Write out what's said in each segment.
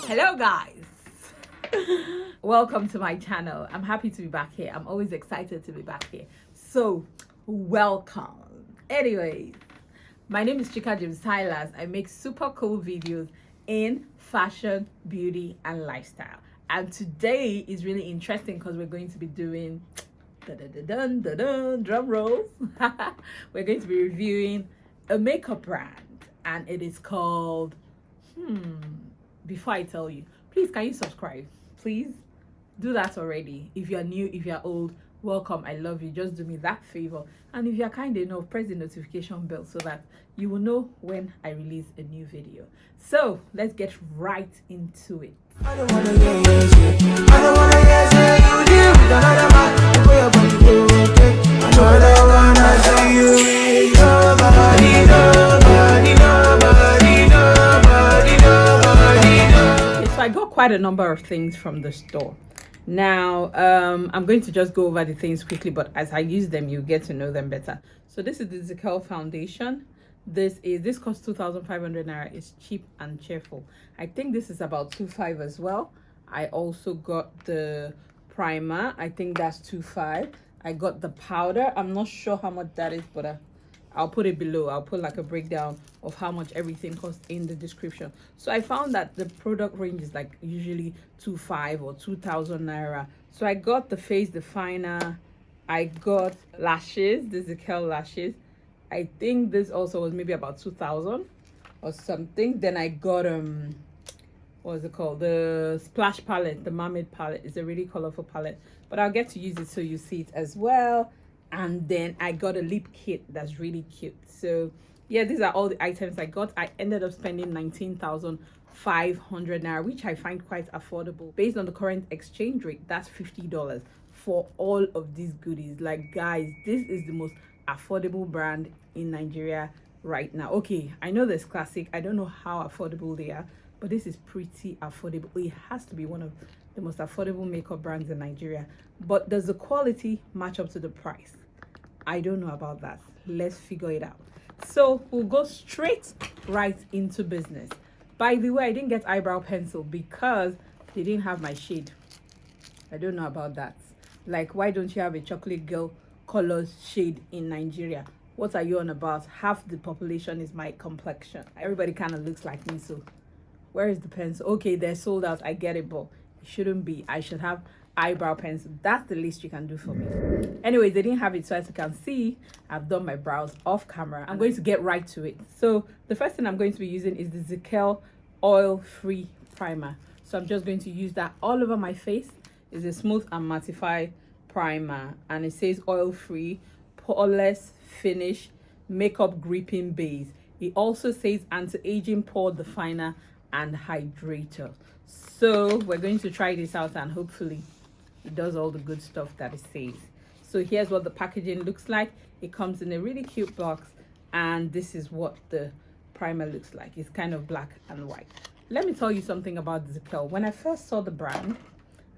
Hello guys, welcome to my channel. I'm happy to be back here. I'm always excited to be back here, so welcome. Anyways, my name is Chika James Tyler. I make super cool videos in fashion, beauty and lifestyle, and today is really interesting because we're going to be doing drum rolls. We're going to be reviewing a makeup brand, and it is called before I tell you, please can you subscribe? Please do that already. If you're new, if you're old, welcome. I love you. Just do me that favor, and if you're kind enough, press the notification bell so that you will know when I release a new video. So let's get right into it. I don't wanna you deal with another man before your body go okay. I don't wanna see you with nobody. So I got quite a number of things from the store. Now I'm going to just go over the things quickly, but as I use them you get to know them better. So this is the Zikel foundation. This costs 2,500 naira. It's cheap and cheerful. I think this is about 2.5 as well. I also got the primer. I think that's 2.5. I got the powder. I'm not sure how much that is, but I'll put it below. I'll put like a breakdown of how much everything costs in the description. So I found that the product range is like usually 2.5 or 2,000 naira. So I got the face definer. I got lashes, the Zikel lashes. I think this also was maybe about 2,000 or something. Then I got what is it called, the splash palette, the mermaid palette. It's a really colorful palette, but I'll get to use it so you see it as well. And then I got a lip kit that's really cute. So yeah, these are all the items I got. I ended up spending 19,500 naira, which I find quite affordable based on the current exchange rate. That's $50 for all of these goodies. Like guys, this is the most affordable brand in Nigeria right now. Okay, I know there's classic. I don't know how affordable they are, but this is pretty affordable. It has to be one of the most affordable makeup brands in Nigeria. But does the quality match up to the price? I don't know about that. Let's figure it out. So we'll go straight right into business. By the way, I didn't get eyebrow pencil because they didn't have my shade. I don't know about that. Like, why don't you have a chocolate girl color shade in Nigeria? What are you on about? Half the population is my complexion. Everybody kind of looks like me, so where is the pencil? Okay, they're sold out. I get it, but it shouldn't be. I should have eyebrow pencil. That's the least you can do for me. Anyways, they didn't have it, so as you can see, I've done my brows off camera. I'm going to get right to it. So the first thing I'm going to be using is the Zikel oil-free primer. So I'm just going to use that all over my face. It's a smooth and mattify primer, and it says oil-free, poreless finish, makeup gripping base. It also says anti-aging pore definer and hydrator. So we're going to try this out, and hopefully it does all the good stuff that it says. So here's what the packaging looks like. It comes in a really cute box, and this is what the primer looks like. It's kind of black and white. Let me tell you something about Zikel. When I first saw the brand,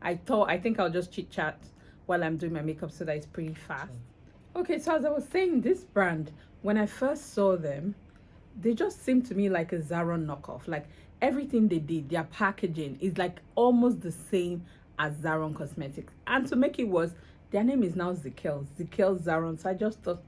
I think I'll just chit chat while I'm doing my makeup so that it's pretty fast. Okay, so as I was saying, this brand, when I first saw them, they just seemed to me like a Zaron knockoff. Like everything they did, their packaging is like almost the same as Zaron Cosmetics. And to make it worse, their name is now Zikel Zaron. So I just thought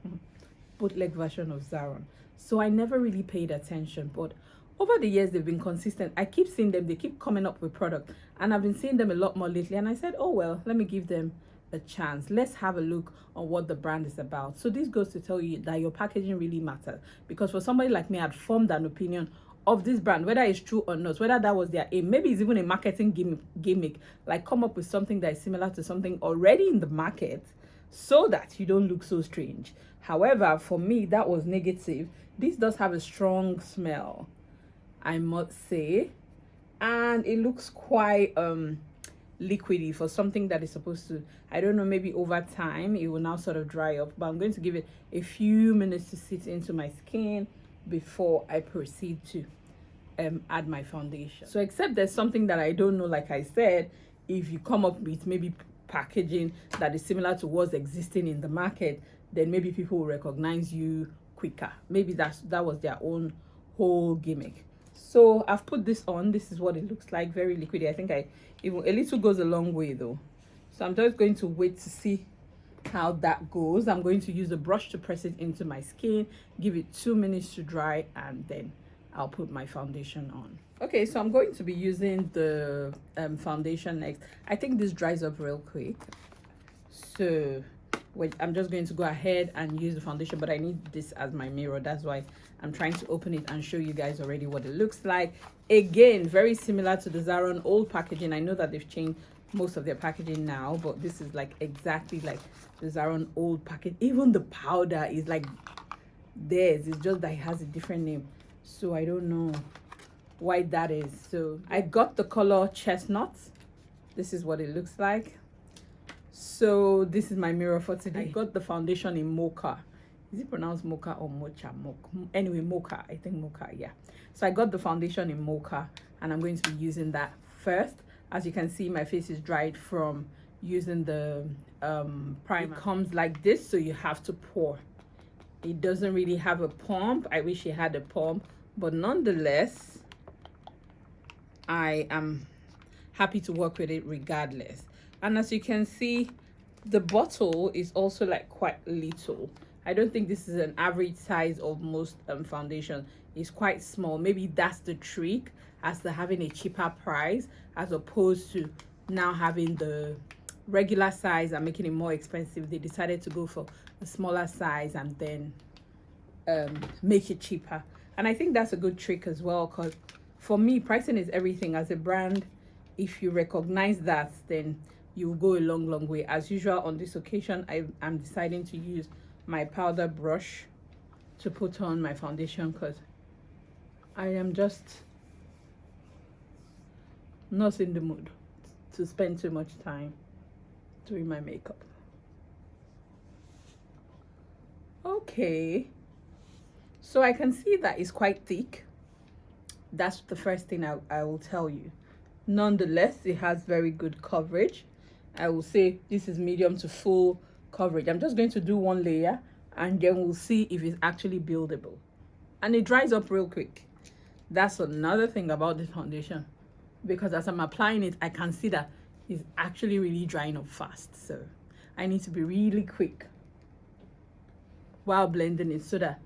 bootleg version of Zaron. So I never really paid attention, but over the years they've been consistent. I keep seeing them, they keep coming up with product, and I've been seeing them a lot more lately, and I said, oh well, let me give them a chance. Let's have a look on what the brand is about. So this goes to tell you that your packaging really matters, because for somebody like me, I'd formed an opinion of this brand, whether it's true or not, whether that was their aim. Maybe it's even a marketing gimmick, like come up with something that is similar to something already in the market so that you don't look so strange. However, for me, that was negative. This does have a strong smell, I must say, and it looks quite liquidy for something that is supposed to, I don't know, maybe over time it will now sort of dry up, but I'm going to give it a few minutes to sit into my skin before I proceed to add my foundation. So except there's something that I don't know, like I said, if you come up with maybe packaging that is similar to what's existing in the market, then maybe people will recognize you quicker. Maybe that was their own whole gimmick. So I've put this on. This is what it looks like, very liquidy. I think even a little goes a long way though. So I'm just going to wait to see how that goes. I'm going to use a brush to press it into my skin, give it 2 minutes to dry, and then I'll put my foundation on. Okay, so I'm going to be using the foundation next. I think this dries up real quick, so I'm just going to go ahead and use the foundation, but I need this as my mirror. That's why I'm trying to open it and show you guys already what it looks like. Again, very similar to the Zaron old packaging. I know that they've changed most of their packaging now, but this is like exactly like the Zaron old package. Even the powder is like theirs. It's just that it has a different name, so I don't know why that is. So I got the color chestnut. This is what it looks like. So this is my mirror for today. I got the foundation in mocha. Is it pronounced mocha or mocha? Anyway, mocha. I think mocha, yeah. So I got the foundation in mocha, and I'm going to be using that first. As you can see, my face is dried from using the primer. It comes like this, so you have to pour. It doesn't really have a pump. I wish it had a pump, but nonetheless, I am happy to work with it regardless. And as you can see, the bottle is also like quite little. I don't think this is an average size of most foundation. It's quite small. Maybe that's the trick, as to having a cheaper price as opposed to now having the regular size and making it more expensive. They decided to go for a smaller size and then make it cheaper. And I think that's a good trick as well, because for me, pricing is everything. As a brand, if you recognize that, then you will go a long way. As usual, on this occasion, I'm deciding to use my powder brush to put on my foundation, because I am just not in the mood to spend too much time doing my makeup. Okay, so I can see that it's quite thick. That's the first thing I will tell you. Nonetheless, it has very good coverage. I will say this is medium to full coverage. I'm just going to do one layer, and then we'll see if it's actually buildable. And it dries up real quick. That's another thing about this foundation, because as I'm applying it, I can see that it's actually really drying up fast. So I need to be really quick while blending it so that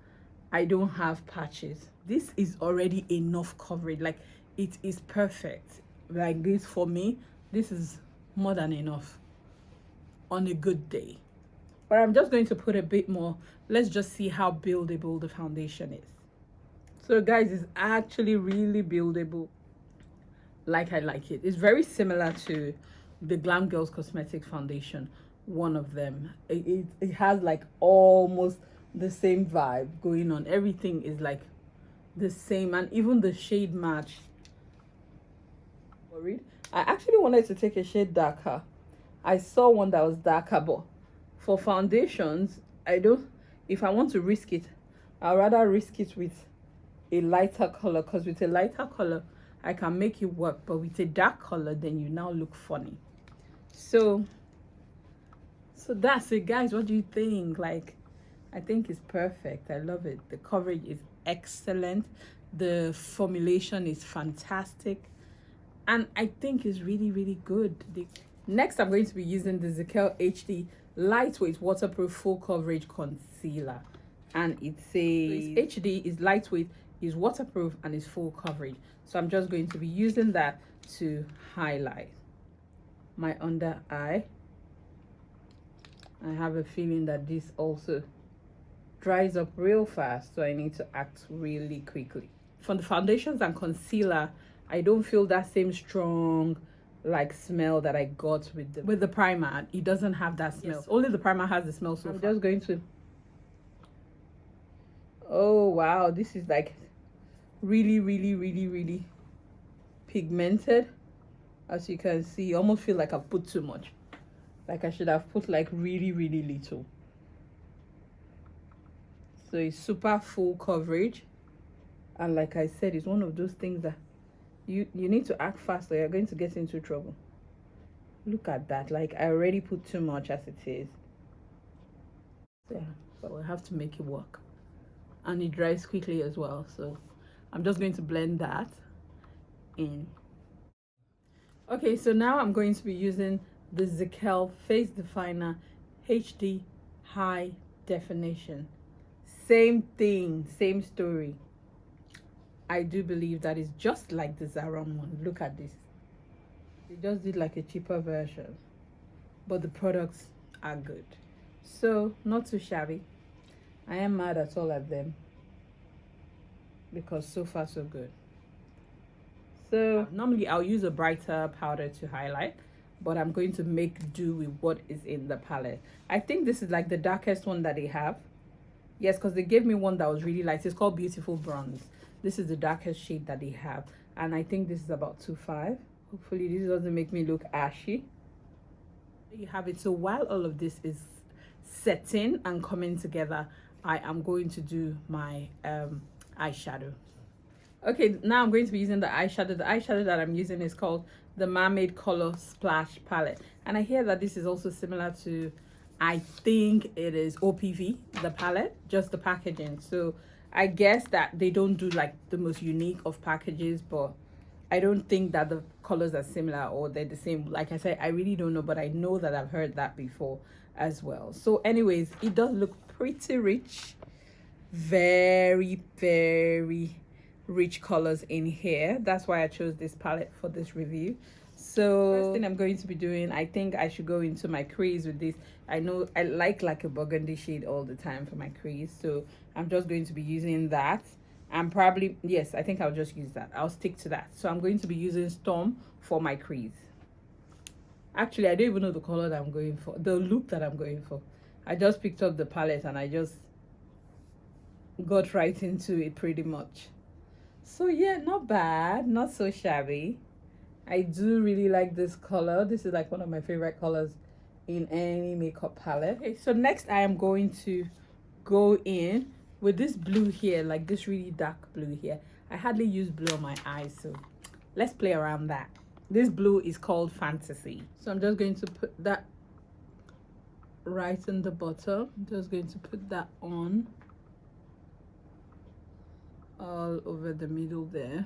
I don't have patches. This is already enough coverage. Like, it is perfect. Like this, for me, this is more than enough on a good day. But I'm just going to put a bit more. Let's just see how buildable the foundation is. So guys, it's actually really buildable, like I like it. It's very similar to the Glam Girls Cosmetics foundation, one of them. It has like almost the same vibe going on. Everything is like the same, and even the shade match. I actually wanted to take a shade darker. I saw one that was darker, but for foundations, if I want to risk it, I'd rather risk it with a lighter color, because with a lighter color I can make it work, but with a dark color, then you now look funny. So that's it, guys. What do you think? Like, I think it's perfect. I love it. The coverage is excellent, the formulation is fantastic, and I think it's really good. Next, I'm going to be using the Zikel HD lightweight waterproof full coverage concealer, and it says HD is lightweight, is waterproof, and is full coverage. So I'm just going to be using that to highlight my under eye. I have a feeling that this also dries up real fast, so I need to act really quickly. For the foundations and concealer, I don't feel that same strong like smell that I got with the primer. It doesn't have that smell. Yes. Only the primer has the smell. So I'm just going to, oh wow, this is like really pigmented. As you can see, you almost feel like I've put too much. Like I should have put like really little. So it's super full coverage, and like I said, it's one of those things that you need to act fast or you're going to get into trouble. Look at that. Like, I already put too much as it is. Yeah, but we'll have to make it work. and it dries quickly as well. So I'm just going to blend that in. Okay, so now I'm going to be using the Zikel Face Definer HD High Definition. Same thing, same story. I do believe that is just like the Zaron one. Look at this. They just did like a cheaper version, but the products are good. So not too shabby. I am mad at all at them because so far so good. So normally I'll use a brighter powder to highlight, but I'm going to make do with what is in the palette. I think this is like the darkest one that they have. Yes, because they gave me one that was really light. It's called Beautiful Bronze. This is the darkest shade that they have, and I think this is about 2.5. Hopefully this doesn't make me look ashy. There you have it. So while all of this is setting and coming together, I am going to do my eyeshadow. Okay, now I'm going to be using the eyeshadow. The eyeshadow that I'm using is called the Mermaid Color Splash Palette, and I hear that this is also similar to, I think it is OPV, the palette, just the packaging. So I guess that they don't do like the most unique of packages, but I don't think that the colors are similar or they're the same. Like I said, I really don't know, but I know that I've heard that before as well. So anyways, it does look pretty rich. Very, very rich colors in here. That's why I chose this palette for this review. So first thing I'm going to be doing, I think I should go into my crease with this. I know I like a burgundy shade all the time for my crease, so I'm just going to be using that. I'm probably, yes, I think I'll just use that. I'll stick to that. So I'm going to be using Storm for my crease. Actually, I don't even know the color that I'm going for, the look that I'm going for. I just picked up the palette and I just got right into it pretty much. So yeah, not bad, not so shabby. I do really like this color. This is like one of my favorite colors in any makeup palette. Okay, so next I am going to go in with this blue here, like this really dark blue here. I hardly use blue on my eyes, so let's play around that. This blue is called Fantasy. So I'm just going to put that right in the bottom. I'm just going to put that on all over the middle there.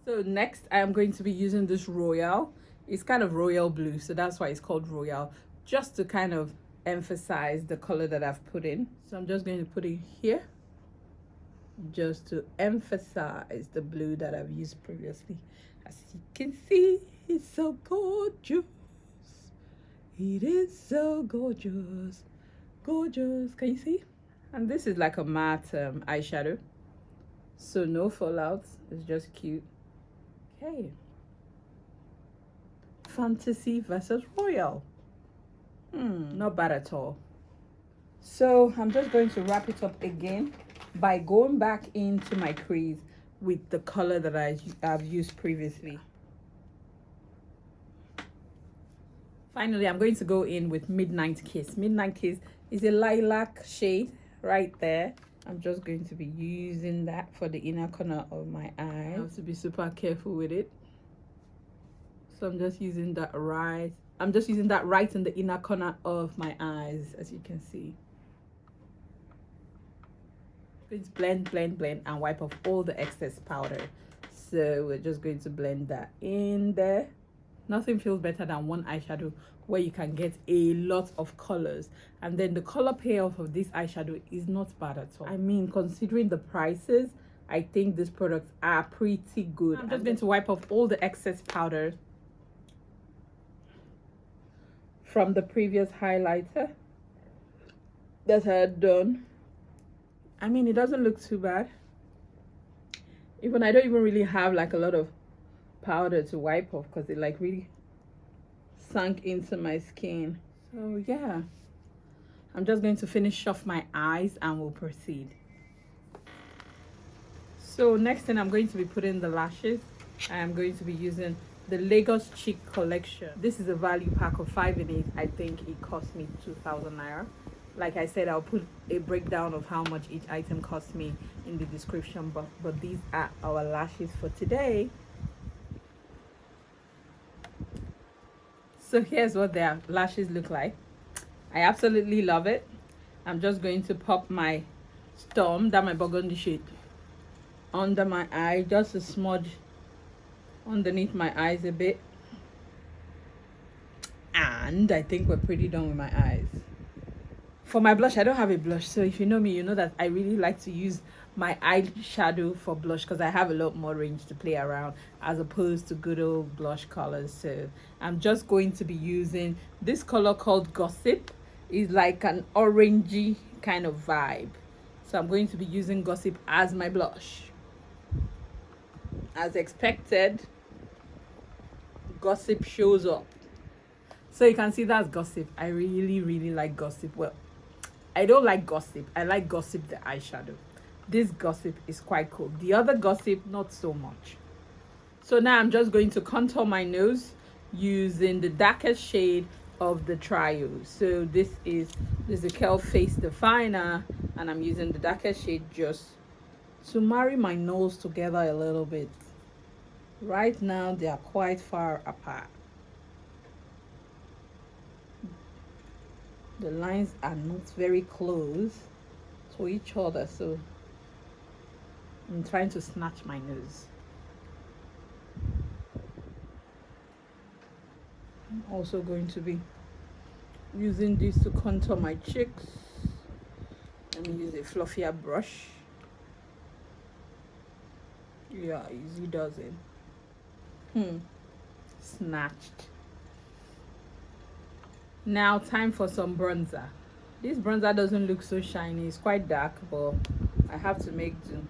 So next I am going to be using this Royal. It's kind of royal blue, so that's why it's called Royal, just to kind of emphasize the color that I've put in. So I'm just going to put it here just to emphasize the blue that I've used previously. As you can see, it's so gorgeous. It is so gorgeous. Gorgeous. Can you see? And this is like a matte eyeshadow, so no fallouts. It's just cute. Okay. Fantasy versus Royal. Not bad at all. So I'm just going to wrap it up again by going back into my crease with the color that I've used previously. Finally, I'm going to go in with Midnight Kiss. Midnight Kiss is a lilac shade right there. I'm just going to be using that for the inner corner of my eye. I have to be super careful with it. So I'm just using that right. I'm just using that right in the inner corner of my eyes, as you can see. Let's blend, blend, blend, and wipe off all the excess powder. So we're just going to blend that in there. Nothing feels better than one eyeshadow where you can get a lot of colors, and then the color payoff of this eyeshadow is not bad at all. I mean, considering the prices, I think these products are pretty good. I'm just going to wipe off all the excess powder from the previous highlighter that I had done. I mean, it doesn't look too bad. Even I don't even really have like a lot of powder to wipe off because it like really sunk into my skin. So yeah, I'm just going to finish off my eyes and we'll proceed. So next thing, I'm going to be putting the lashes. I am going to be using the Lagos Cheek collection. This is a value pack of 5 in it. I think it cost me 2,000 naira. Like I said, I'll put a breakdown of how much each item cost me in the description, but these are our lashes for today. So here's what their lashes look like. I absolutely love it. I'm just going to pop my Storm, that my burgundy shade, under my eye, just a smudge underneath my eyes a bit. And I think we're pretty done with my eyes. For my blush, I don't have a blush, so if you know me, you know that I really like to use my eyeshadow for blush because I have a lot more range to play around as opposed to good old blush colors. So I'm just going to be using this color called Gossip. It's like an orangey kind of vibe, so I'm going to be using Gossip as my blush. As expected, Gossip shows up, so you can see that's Gossip. I really like Gossip. Well, I don't like Gossip. I like Gossip the eyeshadow. This Gossip is quite cool. The other Gossip, not so much. So now I'm just going to contour my nose using the darkest shade of the trio. So this is the Zikel Face Definer, and I'm using the darkest shade just to marry my nose together a little bit. Right now they are quite far apart. The lines are not very close to each other, so I'm trying to snatch my nose. I'm also going to be using this to contour my cheeks. Let me use a fluffier brush. Yeah, easy does it. Snatched. Now time for some bronzer. This bronzer doesn't look so shiny. It's quite dark, but I have to make do.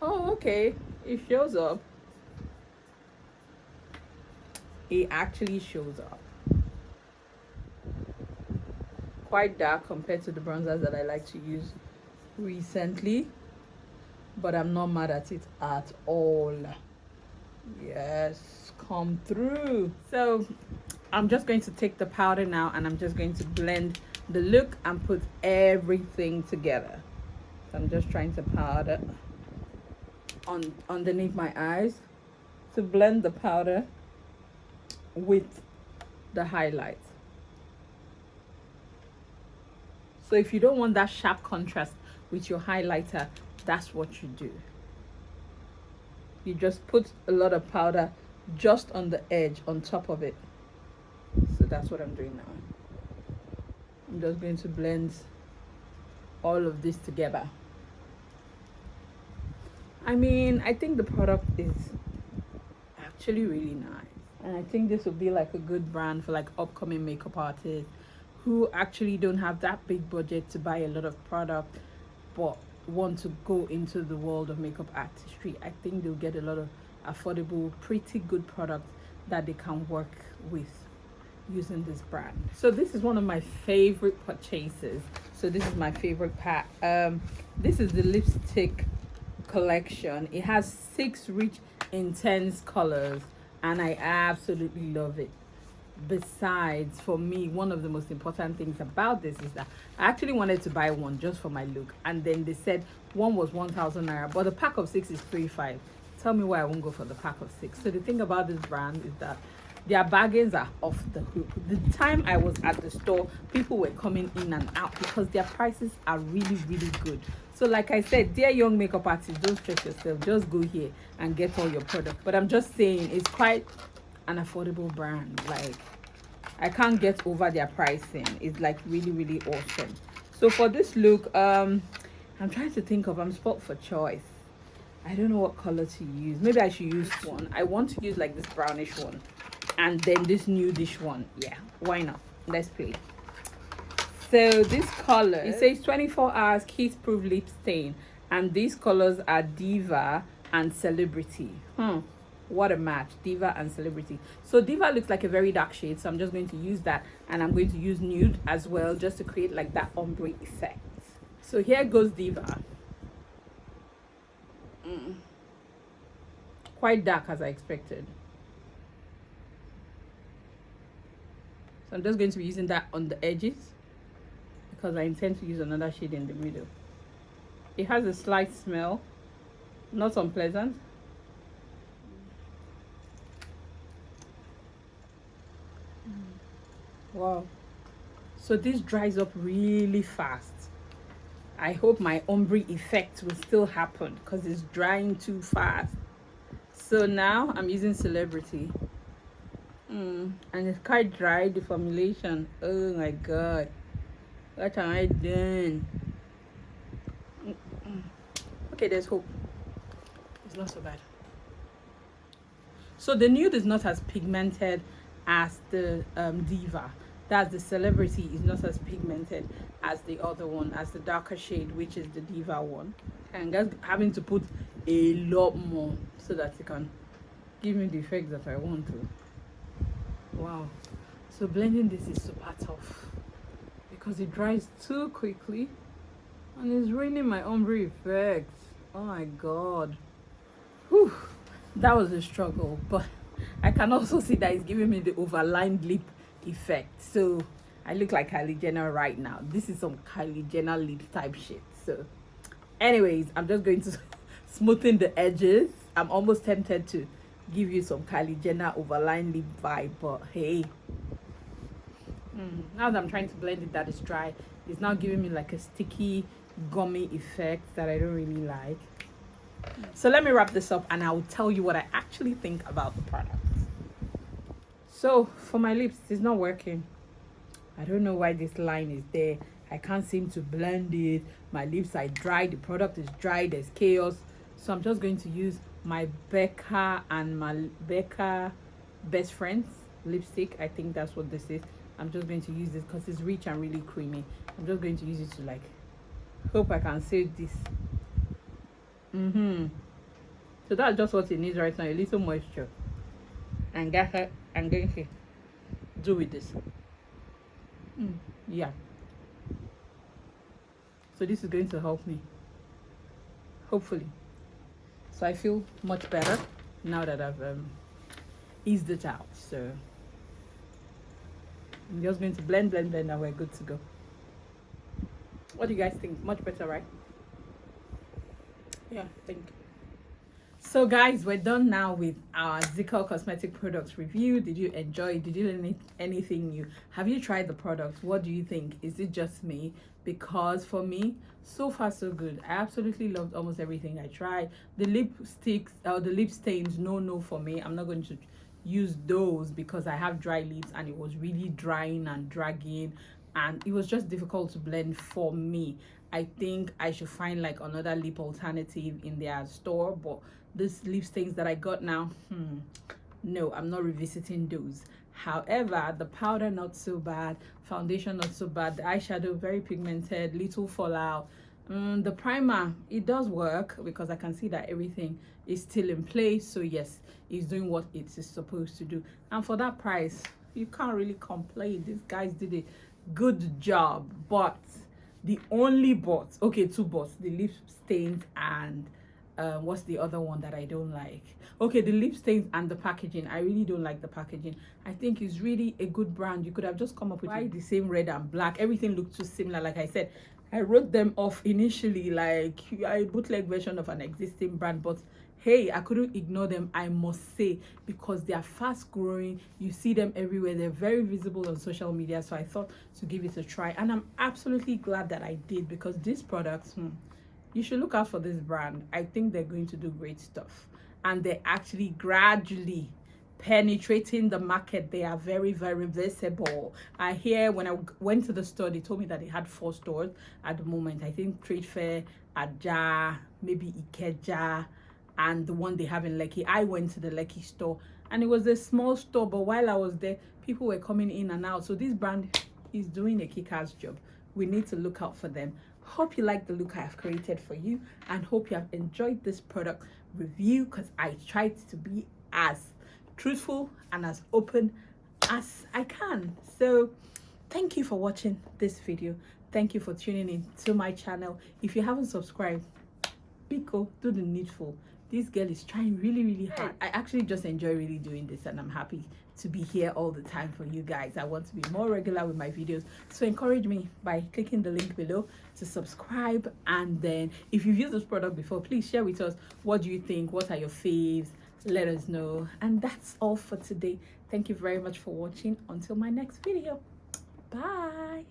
Oh, okay. It shows up. It actually shows up. Quite dark compared to the bronzers that I like to use recently, but I'm not mad at it at all. Yes, come through. So I'm just going to take the powder now, and I'm just going to blend the look and put everything together. So I'm just trying to powder on underneath my eyes to blend the powder with the highlight. So if you don't want that sharp contrast with your highlighter, that's what you do. You just put a lot of powder just on the edge, on top of it. So that's what I'm doing now. I'm just going to blend all of this together. I mean, I think the product is actually really nice, and I think this would be like a good brand for like upcoming makeup artists who actually don't have that big budget to buy a lot of product but want to go into the world of makeup artistry. I think they'll get a lot of affordable, pretty good products that they can work with using this brand. So this is one of my favorite purchases. So this is my favorite pack. This is the lipstick collection. It has 6 rich, intense colors, and I absolutely love it. Besides, for me, one of the most important things about this is that I actually wanted to buy one just for my look, and then they said one was 1,000 naira, but the pack of 6 is 3,500. Tell me why I won't go for the pack of 6. So the thing about this brand is that their bargains are off the hook. The time I was at the store, people were coming in and out because their prices are really good. So like I said, dear young makeup artists, don't stress yourself, just go here and get all your products. But I'm just saying, it's quite an affordable brand. Like, I can't get over their pricing. It's like really awesome. So for this look, I'm trying to think of, I'm spot for choice. I don't know what color to use. Maybe I should use one. I want to use like this brownish one, and then this nudish one. Yeah, why not? Let's play. So this color, it says 24 hours kiss proof lip stain, and these colors are Diva and Celebrity. What a match, Diva and Celebrity. So Diva looks like a very dark shade, so I'm just going to use that, and I'm going to use nude as well just to create like that ombre effect. So here goes Diva. Quite dark as I expected. So I'm just going to be using that on the edges because I intend to use another shade in the middle. It has a slight smell, not unpleasant. Wow. So this dries up really fast. I hope my ombre effect will still happen because it's drying too fast. So now I'm using Celebrity. And it's quite dry, the formulation. Oh my god. What am I doing? Okay, there's hope. It's not so bad. So the nude is not as pigmented as the Diva. That's the Celebrity is not as pigmented as the other one, as the darker shade, which is the Diva one. And just having to put a lot more so that it can give me the effect that I want to. Wow. So blending this is super tough because it dries too quickly and it's ruining my ombre effect. Oh my god. Whew. That was a struggle, but I can also see that it's giving me the overlined lip effect. So I look like Kylie Jenner right now. This is some Kylie Jenner lip type shit. So anyways, I'm just going to smoothen the edges. I'm almost tempted to give you some Kylie Jenner overlined lip vibe, but hey, now that I'm trying to blend it that is dry, it's now giving me like a sticky gummy effect that I don't really like. So let me wrap this up and I will tell you what I actually think about the product. So for my lips, it's not working. I don't know why this line is there. I can't seem to blend it. My lips are dry. The product is dry. There's chaos. So I'm just going to use my Becca and my Becca Best Friends lipstick. I think that's what this is. I'm just going to use this because it's rich and really creamy. I'm just going to use it to like hope I can save this. So that's just what it needs right now, a little moisture. And that's what I'm going to do with this. Yeah. So this is going to help me, hopefully. So I feel much better now that I've eased it out. So I'm just going to blend and we're good to go. What do you guys think? Much better, right? Yeah, I think. So guys, we're done now with our Zikel cosmetic products review. Did you enjoy? Did you learn anything new? Have you tried the product? What do you think? Is it just me? Because for me, so far so good. I absolutely loved almost everything I tried. The lipsticks or the lip stains, no for me. I'm not going to use those because I have dry lips and it was really drying and dragging and it was just difficult to blend for me. I think I should find like another lip alternative in their store, but these lip stains that I got now, no, I'm not revisiting those. However, the powder not so bad, foundation not so bad, the eyeshadow very pigmented, little fallout. The primer, it does work because I can see that everything is still in place. So yes, it's doing what it is supposed to do, and for that price you can't really complain. These guys did a good job. But the only two buts, the lip stains and what's the other one that I don't like? Okay, the lip stains and the packaging. I really don't like the packaging. I think it's really a good brand. You could have just come up with the same red and black. Everything looked too similar. Like I said, I wrote them off initially like a bootleg version of an existing brand, but hey, I couldn't ignore them, I must say, because they are fast growing. You see them everywhere. They're very visible on social media. So I thought to give it a try, and I'm absolutely glad that I did, because these products, you should look out for this brand. I think they're going to do great stuff, and they're actually gradually penetrating the market. They are very visible. I hear when I went to the store, they told me that they had 4 stores at the moment. I think Trade Fair, Aja, maybe Ikeja, and the one they have in Lekki. I went to the Lekki store and it was a small store, but while I was there, people were coming in and out. So this brand is doing a kick-ass job. We need to look out for them. Hope you like the look I have created for you, and hope you have enjoyed this product review, because I tried to be as truthful and as open as I can. So thank you for watching this video. Thank you for tuning in to my channel. If you haven't subscribed, Pico, do the needful. This girl is trying really hard. I actually just enjoy really doing this, and I'm happy to be here all the time for you guys. I want to be more regular with my videos, so encourage me by clicking the link below to subscribe. And then if you've used this product before, please share with us, what do you think? What are your faves? Let us know. And that's all for today. Thank you very much for watching. Until my next video, bye.